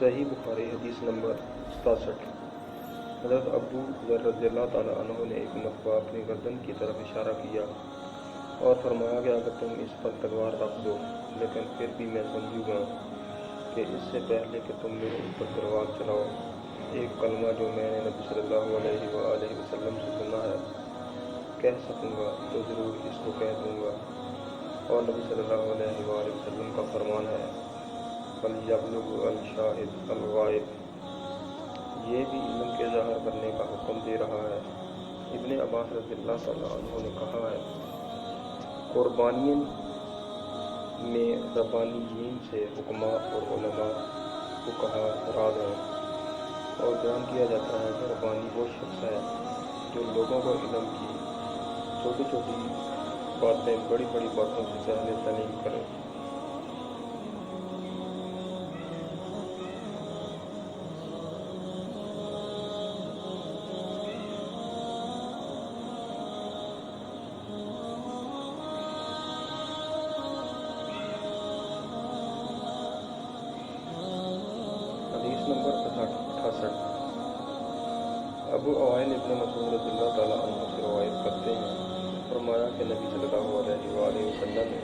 صحیح بخاری حدیث نمبر 67۔ حضرت ابو ذر رضی اللہ تعالیٰ عنہ نے ایک مرتبہ اپنی گردن کی طرف اشارہ کیا اور فرمایا کہ اگر تم اس پر تلوار رکھ دو لیکن پھر بھی میں سمجھوں گا کہ اس سے پہلے کہ تم میرے اوپر تلوار چلاؤ ایک کلمہ جو میں نے نبی صلی اللہ علیہ وآلہ وسلم سے سنا ہے کہہ سکوں گا تو ضرور اس کو کہہ دوں گا۔ اور نبی صلی اللہ علیہ وآلہ وسلم کا فرمان ہے فَلْيَبْلُغْ الشَّاهِدُ الْغَائِبَ، یہ بھی علم کے ظاہر کرنے کا حکم دے رہا ہے۔ ابن عباس رضی اللہ تعالیٰ عنہ نے کہا ہے قربانین میں ربانیین سے حکماء اور علماء فقہاء مراد ہیں، اور بیان کیا جاتا ہے کہ ربانی وہ شخص ہے جو لوگوں کو علم کی چھوٹی چھوٹی باتیں بڑی بڑی باتوں سے پہلے تعلیم کرے۔ حدیث نمبر 68۔ ابو اوائل ابن مسعود رضی اللہ تعالیٰ عنہ سے روایت کرتے ہیں، فرمایا کہ نبی صلی اللہ علیہ وآلہ وسلم نے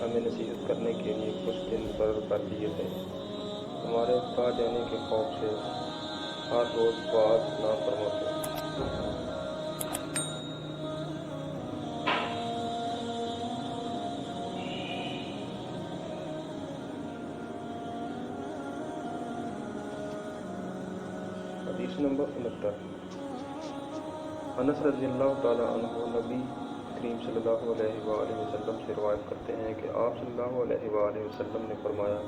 ہمیں نصیحت کرنے کے لیے کچھ دن مقرر کر دیے تھے۔ ہمارے تا جانے کے خوف سے ہر روز واعظ نہ فرماتے۔ حدیث نمبر 69۔ انس رضی اللہ تعالیٰ عنہ نبی کریم صلی اللہ علیہ وآلہ وسلم سے روایت کرتے ہیں کہ آپ صلی اللہ علیہ وآلہ وسلم نے فرمایا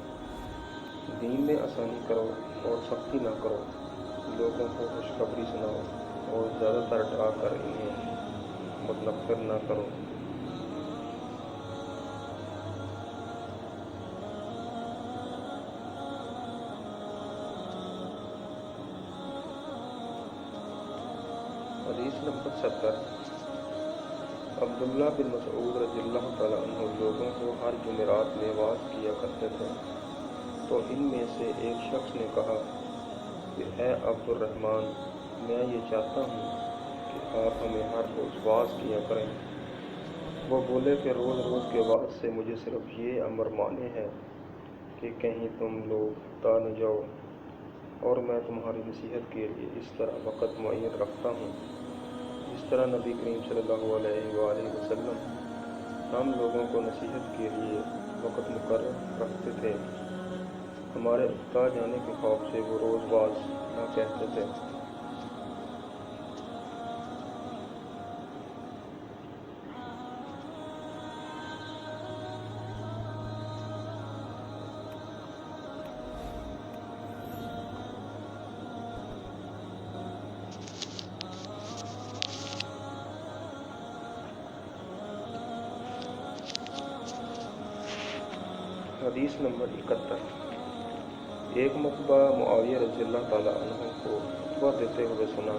دین میں آسانی کرو اور سختی نہ کرو، لوگوں کو خوشخبری سناؤ اور زیادہ تر ڈرا کر انہیں متنفر نہ کرو۔ حدیث نمبر 70۔ عبداللہ بن مسعود رضی اللہ تعالیٰ عنہ لوگوں کو ہر جمعرات میں واعظ کیا کرتے تھے، تو ان میں سے ایک شخص نے کہا کہ اے عبد الرحمن، میں یہ چاہتا ہوں کہ آپ ہمیں ہر روز واعظ کیا کریں۔ وہ بولے کہ روز روز کے واعظ سے مجھے صرف یہ امر مانے ہے کہ کہیں تم لوگ تا نہ جاؤ، اور میں تمہاری نصیحت کے لیے اس طرح وقت معین رکھتا ہوں جس طرح نبی کریم صلی اللہ علیہ وآلہ وسلم ہم لوگوں کو نصیحت کے لیے وقت مقرر رکھتے تھے۔ ہمارے تا جانے کے خوف سے وہ روز واعظ نہ کہتے تھے۔ حدیث نمبر 71۔ ایک مرتبہ معاویہ رضی اللہ تعالیٰ عنہ کو خطبہ دیتے ہوئے سنا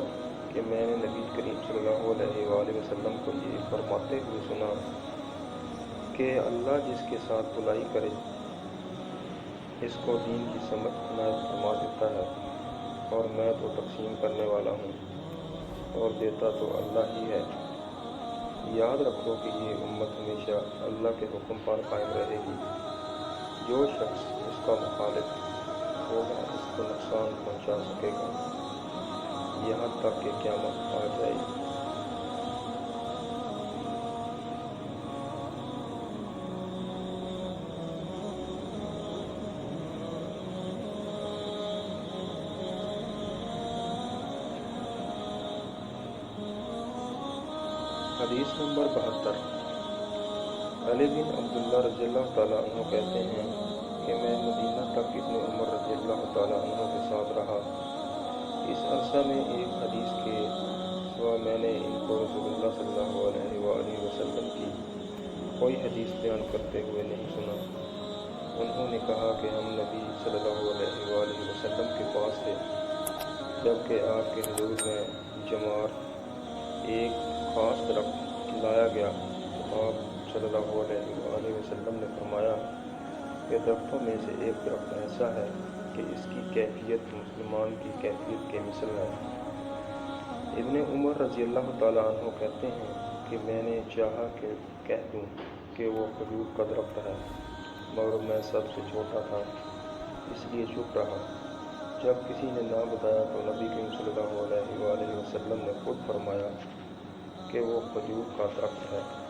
کہ میں نے نبی کریم صلی اللہ علیہ وآلہ وسلم کو یہ فرماتے ہوئے سنا کہ اللہ جس کے ساتھ بھلائی کرے اس کو دین کی سمجھ عنایت فرما دیتا ہے، اور میں تو تقسیم کرنے والا ہوں اور دیتا تو اللہ ہی ہے۔ یاد رکھو کہ یہ امت ہمیشہ اللہ کے حکم پر قائم رہے گی، جو شخص اس کا مخالف ہوگا اس کو نقصان پہنچا سکے گا یہاں تک کہ قیامت آ جائے گی۔ حدیث نمبر 72۔ علی بن عبداللہ رضی اللہ تعالیٰ عنہ کہتے ہیں کہ میں مدینہ تک ابن عمر رضی اللہ تعالیٰ عنہ کے ساتھ رہا۔ اس عرصہ میں ایک حدیث کے سوا میں نے ان کو رسول اللہ صلی اللہ علیہ وآلہ وسلم کی کوئی حدیث بیان کرتے ہوئے نہیں سنا۔ انہوں نے کہا کہ ہم نبی صلی اللہ علیہ وآلہ وسلم کے پاس تھے جبکہ آپ کے حضور میں جمار ایک خاص درخت لایا گیا، تو آپ صلی اللہ علیہ وآلہ وسلم نے فرمایا کہ درختوں میں سے ایک درخت ایسا ہے کہ اس کی کیفیت مسلمان کی کیفیت کے مثل ہے۔ ابن عمر رضی اللہ تعالیٰ عنہ کہتے ہیں کہ میں نے چاہا کہ کہہ دوں کہ وہ کھجور کا درخت ہے، مگر میں سب سے چھوٹا تھا، اس لیے چپ رہا۔ جب کسی نے نہ بتایا تو نبی کریم صلی اللہ علیہ وآلہ وسلم نے خود فرمایا کہ وہ کھجور کا درخت ہے۔